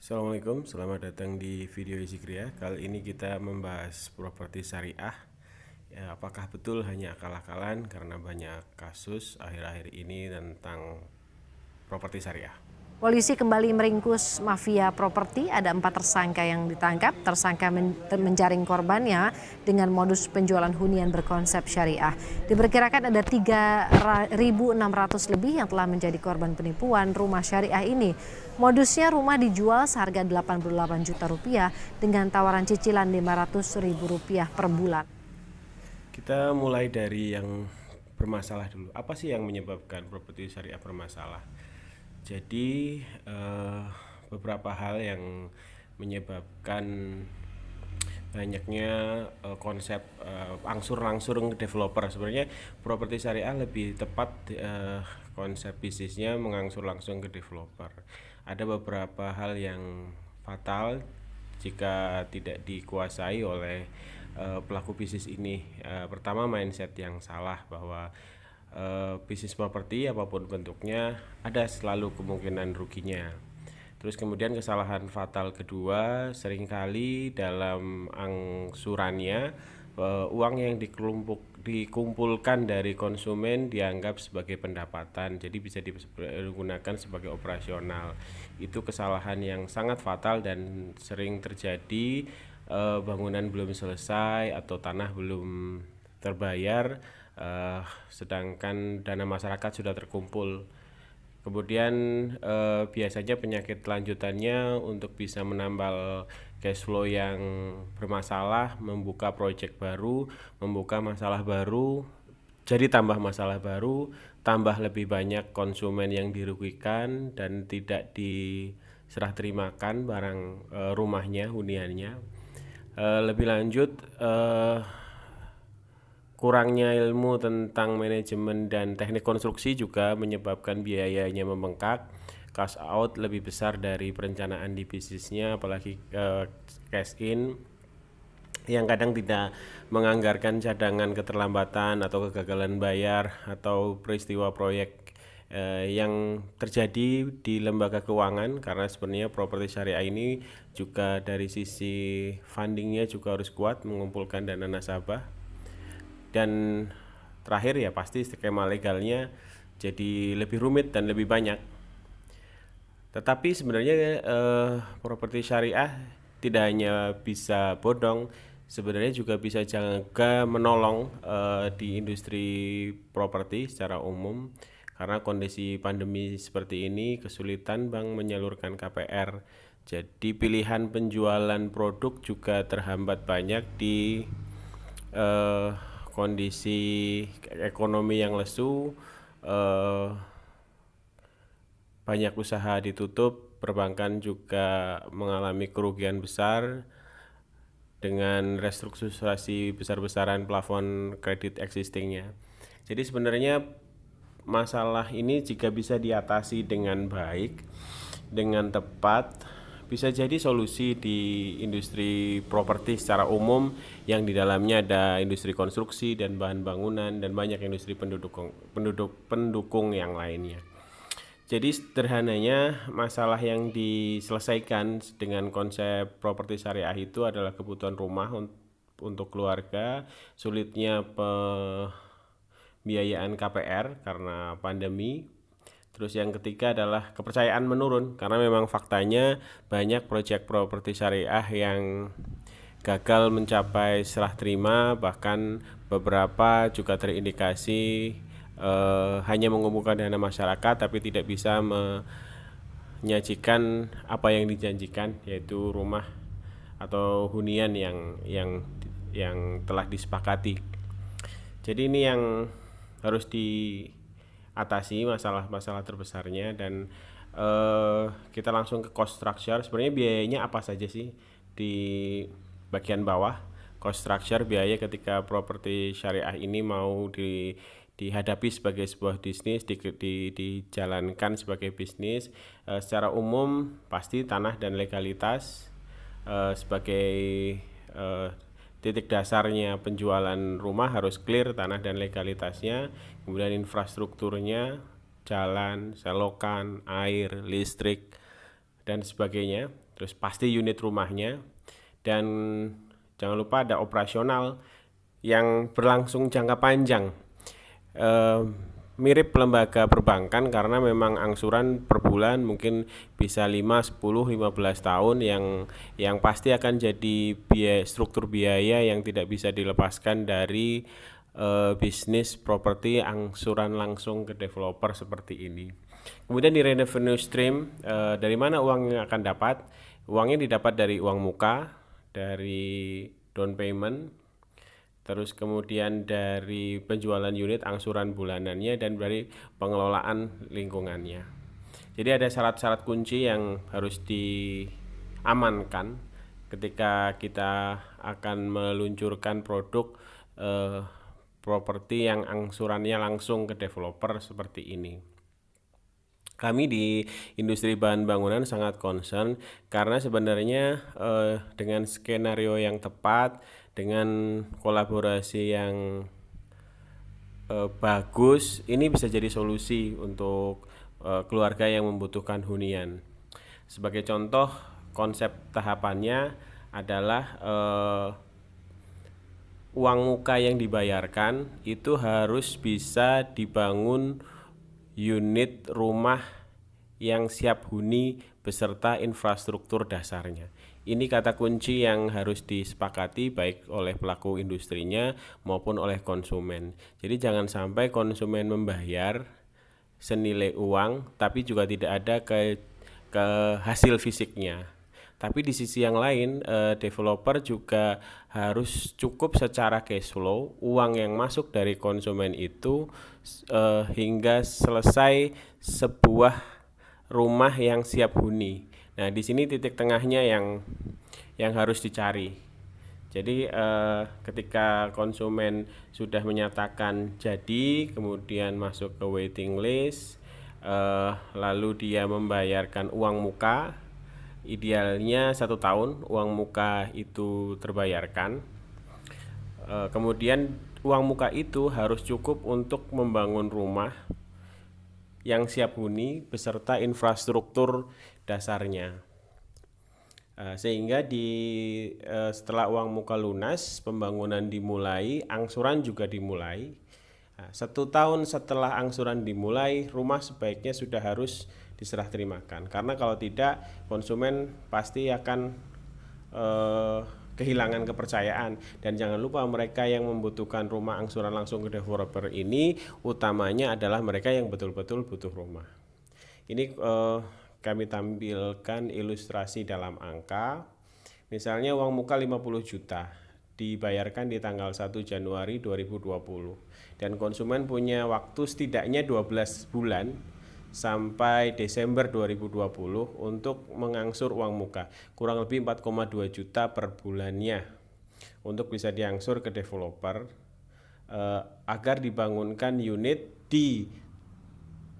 Assalamualaikum, selamat datang di video Zikria. Kali ini kita membahas properti syariah. Ya, apakah betul hanya akal-akalan karena banyak kasus akhir-akhir ini tentang properti syariah? Polisi kembali meringkus mafia properti. Ada 4 tersangka yang ditangkap. Tersangka menjaring korbannya dengan modus penjualan hunian berkonsep syariah. Diperkirakan ada 3.600 lebih yang telah menjadi korban penipuan rumah syariah ini. Modusnya rumah dijual seharga 88 juta rupiah dengan tawaran cicilan 500 ribu rupiah per bulan. Kita mulai dari yang bermasalah dulu. Apa sih yang menyebabkan properti syariah bermasalah? Jadi beberapa hal yang menyebabkan banyaknya konsep angsur-angsur developer. Sebenarnya properti syariah lebih tepat konsep bisnisnya mengangsur langsung ke developer. Ada beberapa hal yang fatal jika tidak dikuasai oleh pelaku bisnis ini. Pertama, mindset yang salah bahwa bisnis properti apapun bentuknya ada selalu kemungkinan ruginya. Terus kemudian kesalahan fatal kedua, seringkali dalam angsurannya uang yang dikumpulkan dari konsumen dianggap sebagai pendapatan, jadi bisa digunakan sebagai operasional. Itu kesalahan yang sangat fatal dan sering terjadi. Bangunan belum selesai atau tanah belum terbayar, sedangkan dana masyarakat sudah terkumpul. Kemudian biasanya penyakit lanjutannya untuk bisa menambal cash flow yang bermasalah, membuka proyek baru, membuka masalah baru, jadi tambah masalah baru, tambah lebih banyak konsumen yang dirugikan dan tidak diserah terimakan barang rumahnya, huniannya. Lebih lanjut, kurangnya ilmu tentang manajemen dan teknik konstruksi juga menyebabkan biayanya membengkak. Cash out lebih besar dari perencanaan di bisnisnya, apalagi cash in yang kadang tidak menganggarkan cadangan keterlambatan atau kegagalan bayar atau peristiwa proyek yang terjadi di lembaga keuangan. Karena sebenarnya properti syariah ini juga dari sisi fundingnya juga harus kuat, mengumpulkan dana nasabah. Dan terakhir ya pasti skema legalnya jadi lebih rumit dan lebih banyak. Tetapi sebenarnya properti syariah tidak hanya bisa bodong, sebenarnya juga bisa jaga menolong di industri properti secara umum. Karena kondisi pandemi seperti ini, kesulitan bank menyalurkan KPR. Jadi pilihan penjualan produk juga terhambat banyak di kondisi ekonomi yang lesu. Banyak usaha ditutup, perbankan juga mengalami kerugian besar dengan restrukturisasi besar-besaran plafon kredit existingnya. Jadi sebenarnya masalah ini jika bisa diatasi dengan baik, dengan tepat, bisa jadi solusi di industri properti secara umum yang di dalamnya ada industri konstruksi dan bahan bangunan dan banyak industri pendukung yang lainnya. Jadi sederhananya masalah yang diselesaikan dengan konsep properti syariah itu adalah kebutuhan rumah untuk keluarga, sulitnya pembiayaan KPR karena pandemi. Terus yang ketiga adalah kepercayaan menurun karena memang faktanya banyak proyek properti syariah yang gagal mencapai serah terima, bahkan beberapa juga terindikasi hanya mengumpulkan dana masyarakat tapi tidak bisa menyajikan apa yang dijanjikan, yaitu rumah atau hunian yang telah disepakati. Jadi ini yang harus diatasi masalah-masalah terbesarnya. Dan kita langsung ke cost structure. Sebenarnya biayanya apa saja sih di bagian bawah? Cost structure, biaya ketika properti syariah ini mau dihadapi sebagai sebuah bisnis, dijalankan sebagai bisnis. Secara umum pasti tanah dan legalitas sebagai titik dasarnya penjualan rumah harus clear tanah dan legalitasnya. Kemudian infrastrukturnya, jalan, selokan, air, listrik, dan sebagainya. terus pasti unit rumahnya, dan jangan lupa ada operasional yang berlangsung jangka panjang. Mirip lembaga perbankan karena memang angsuran per bulan mungkin bisa 5, 10, 15 tahun yang pasti akan jadi struktur biaya yang tidak bisa dilepaskan dari bisnis properti angsuran langsung ke developer seperti ini. Kemudian di revenue stream, dari mana uang yang akan dapat? Uangnya didapat dari uang muka, dari down payment, terus kemudian dari penjualan unit angsuran bulanannya, dan dari pengelolaan lingkungannya. Jadi ada syarat-syarat kunci yang harus diamankan ketika kita akan meluncurkan produk properti yang angsurannya langsung ke developer seperti ini. Kami di industri bahan bangunan sangat concern karena sebenarnya dengan skenario yang tepat, dengan kolaborasi yang bagus, ini bisa jadi solusi untuk keluarga yang membutuhkan hunian. Sebagai contoh, konsep tahapannya adalah uang muka yang dibayarkan itu harus bisa dibangun unit rumah yang siap huni beserta infrastruktur dasarnya. Ini kata kunci yang harus disepakati baik oleh pelaku industrinya maupun oleh konsumen. Jadi jangan sampai konsumen membayar senilai uang tapi juga tidak ada ke hasil fisiknya. Tapi di sisi yang lain, developer juga harus cukup secara cash flow uang yang masuk dari konsumen itu hingga selesai sebuah rumah yang siap huni. Nah, di sini titik tengahnya yang harus dicari. Jadi ketika konsumen sudah menyatakan jadi, kemudian masuk ke waiting list, lalu dia membayarkan uang muka. Idealnya 1 tahun uang muka itu terbayarkan. Kemudian uang muka itu harus cukup untuk membangun rumah yang siap huni beserta infrastruktur dasarnya. Sehingga setelah uang muka lunas, pembangunan dimulai, angsuran juga dimulai. 1 tahun setelah angsuran dimulai, rumah sebaiknya sudah harus diserah terimakan, karena kalau tidak konsumen pasti akan kehilangan kepercayaan. Dan jangan lupa, mereka yang membutuhkan rumah angsuran langsung ke developer ini utamanya adalah mereka yang betul-betul butuh rumah. Ini kami tampilkan ilustrasi dalam angka. Misalnya uang muka 50 juta dibayarkan di tanggal 1 Januari 2020 dan konsumen punya waktu setidaknya 12 bulan sampai Desember 2020 untuk mengangsur uang muka, kurang lebih 4,2 juta per bulannya untuk bisa diangsur ke developer agar dibangunkan unit di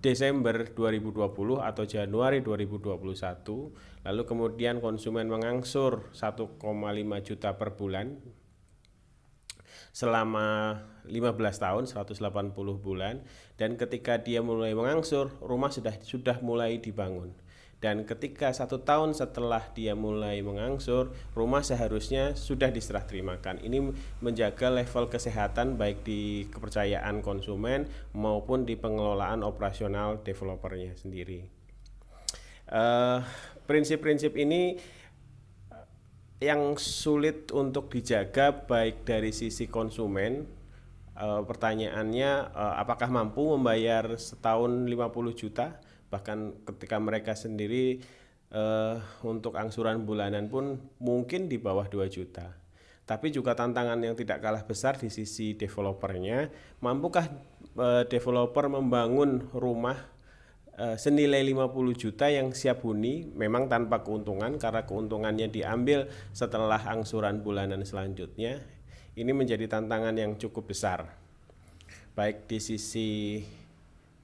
Desember 2020 atau Januari 2021. Lalu kemudian konsumen mengangsur 1,5 juta per bulan selama 15 tahun, 180 bulan, dan ketika dia mulai mengangsur, rumah sudah mulai dibangun. Dan ketika 1 tahun setelah dia mulai mengangsur, rumah seharusnya sudah diserah terimakan. Ini menjaga level kesehatan baik di kepercayaan konsumen maupun di pengelolaan operasional developernya sendiri. Prinsip-prinsip ini yang sulit untuk dijaga baik dari sisi konsumen. Pertanyaannya, apakah mampu membayar setahun 50 juta? Bahkan ketika mereka sendiri untuk angsuran bulanan pun mungkin di bawah 2 juta. Tapi juga tantangan yang tidak kalah besar di sisi developernya. Mampukah developer membangun rumah senilai 50 juta yang siap huni, memang tanpa keuntungan karena keuntungannya diambil setelah angsuran bulanan selanjutnya. Ini menjadi tantangan yang cukup besar baik di sisi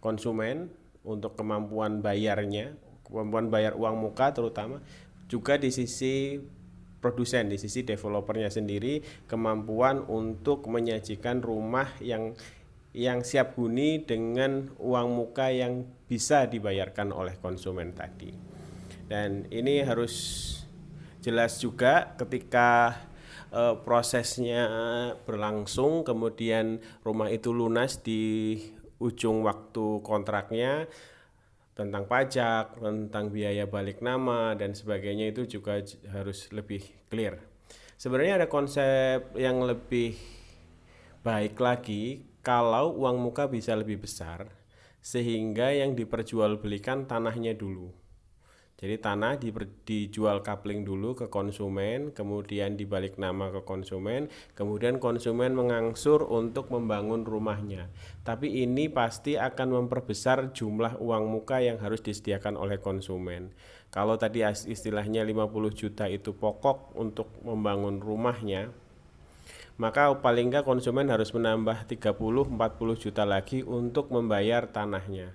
konsumen untuk kemampuan bayarnya, kemampuan bayar uang muka terutama, juga di sisi produsen, di sisi developernya sendiri, kemampuan untuk menyajikan rumah yang siap huni dengan uang muka yang bisa dibayarkan oleh konsumen tadi. Dan ini harus jelas juga ketika prosesnya berlangsung, kemudian rumah itu lunas di ujung waktu kontraknya, tentang pajak, tentang biaya balik nama dan sebagainya itu juga harus lebih clear. Sebenarnya ada konsep yang lebih baik lagi kalau uang muka bisa lebih besar sehingga yang diperjualbelikan tanahnya dulu. Jadi tanah dijual coupling dulu ke konsumen, kemudian dibalik nama ke konsumen, kemudian konsumen mengangsur untuk membangun rumahnya. Tapi ini pasti akan memperbesar jumlah uang muka yang harus disediakan oleh konsumen. Kalau tadi istilahnya 50 juta itu pokok untuk membangun rumahnya, maka paling nggak konsumen harus menambah 30-40 juta lagi untuk membayar tanahnya.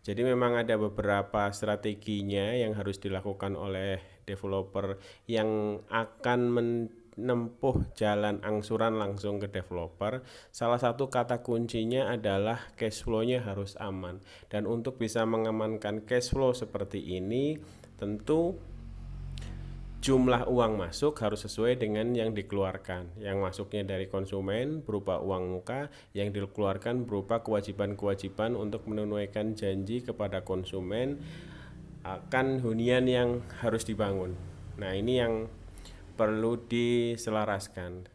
Jadi memang ada beberapa strateginya yang harus dilakukan oleh developer yang akan menempuh jalan angsuran langsung ke developer. Salah satu kata kuncinya adalah cash flow-nya harus aman. Dan untuk bisa mengamankan cash flow seperti ini, tentu jumlah uang masuk harus sesuai dengan yang dikeluarkan. Yang masuknya dari konsumen berupa uang muka, yang dikeluarkan berupa kewajiban-kewajiban untuk menunaikan janji kepada konsumen akan hunian yang harus dibangun. Nah, ini yang perlu diselaraskan.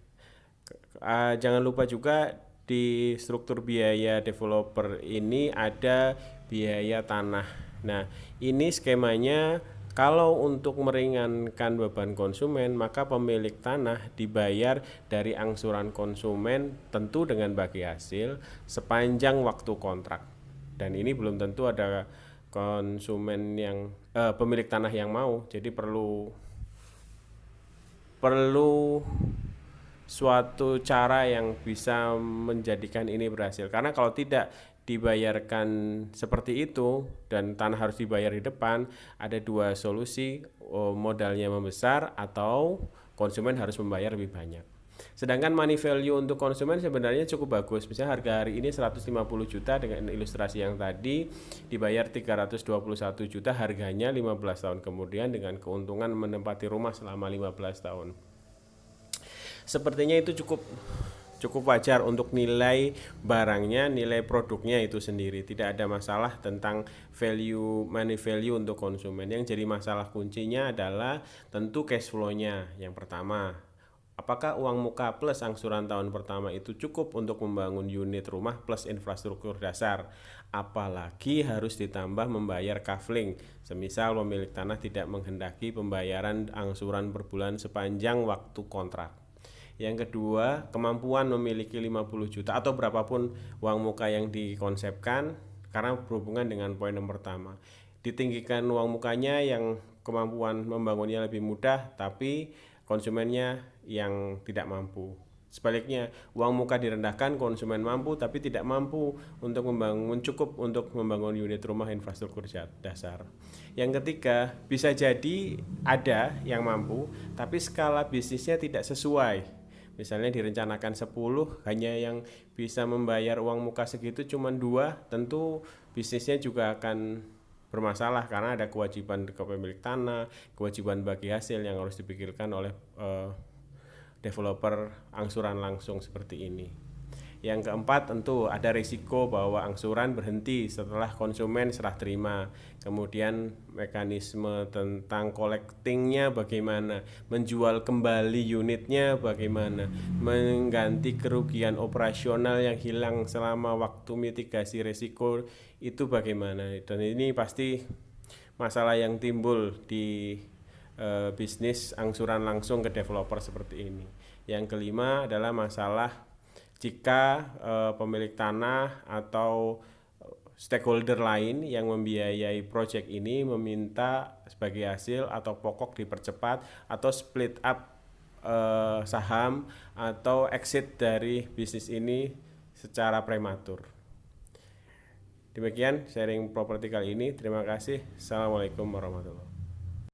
Jangan lupa juga di struktur biaya developer ini ada biaya tanah. Nah, ini skemanya. Kalau untuk meringankan beban konsumen, maka pemilik tanah dibayar dari angsuran konsumen tentu dengan bagi hasil sepanjang waktu kontrak. Dan ini belum tentu ada konsumen yang pemilik tanah yang mau. Jadi perlu suatu cara yang bisa menjadikan ini berhasil. Karena kalau tidak dibayarkan seperti itu dan tanah harus dibayar di depan, ada dua solusi, modalnya membesar atau konsumen harus membayar lebih banyak. Sedangkan money value untuk konsumen sebenarnya cukup bagus. Misalnya harga hari ini 150 juta dengan ilustrasi yang tadi, dibayar 321 juta, harganya 15 tahun kemudian dengan keuntungan menempati rumah selama 15 tahun. Sepertinya itu cukup wajar untuk nilai barangnya, nilai produknya itu sendiri. Tidak ada masalah tentang money value untuk konsumen. Yang jadi masalah kuncinya adalah tentu cash flow-nya. Yang pertama, apakah uang muka plus angsuran tahun pertama itu cukup untuk membangun unit rumah plus infrastruktur dasar? Apalagi harus ditambah membayar kafling. Semisal pemilik tanah tidak menghendaki pembayaran angsuran per bulan sepanjang waktu kontrak. Yang kedua, kemampuan memiliki 50 juta atau berapapun uang muka yang dikonsepkan, karena berhubungan dengan poin yang pertama. Ditinggikan uang mukanya yang kemampuan membangunnya lebih mudah, tapi konsumennya yang tidak mampu. Sebaliknya, uang muka direndahkan, konsumen mampu tapi tidak mampu untuk cukup untuk membangun unit rumah infrastruktur dasar. Yang ketiga, bisa jadi ada yang mampu tapi skala bisnisnya tidak sesuai. Misalnya direncanakan 10, hanya yang bisa membayar uang muka segitu cuma 2, tentu bisnisnya juga akan bermasalah karena ada kewajiban ke pemilik tanah, kewajiban bagi hasil yang harus dipikirkan oleh developer angsuran langsung seperti ini. Yang keempat, tentu ada risiko bahwa angsuran berhenti setelah konsumen serah terima. Kemudian mekanisme tentang collectingnya bagaimana, menjual kembali unitnya bagaimana, mengganti kerugian operasional yang hilang selama waktu mitigasi risiko itu bagaimana. Dan ini pasti masalah yang timbul di bisnis angsuran langsung ke developer seperti ini. Yang kelima adalah masalah jika pemilik tanah atau stakeholder lain yang membiayai proyek ini meminta sebagai hasil atau pokok dipercepat atau split up saham atau exit dari bisnis ini secara prematur. Demikian sharing properti kali ini. Terima kasih. Assalamualaikum warahmatullahi wabarakatuh.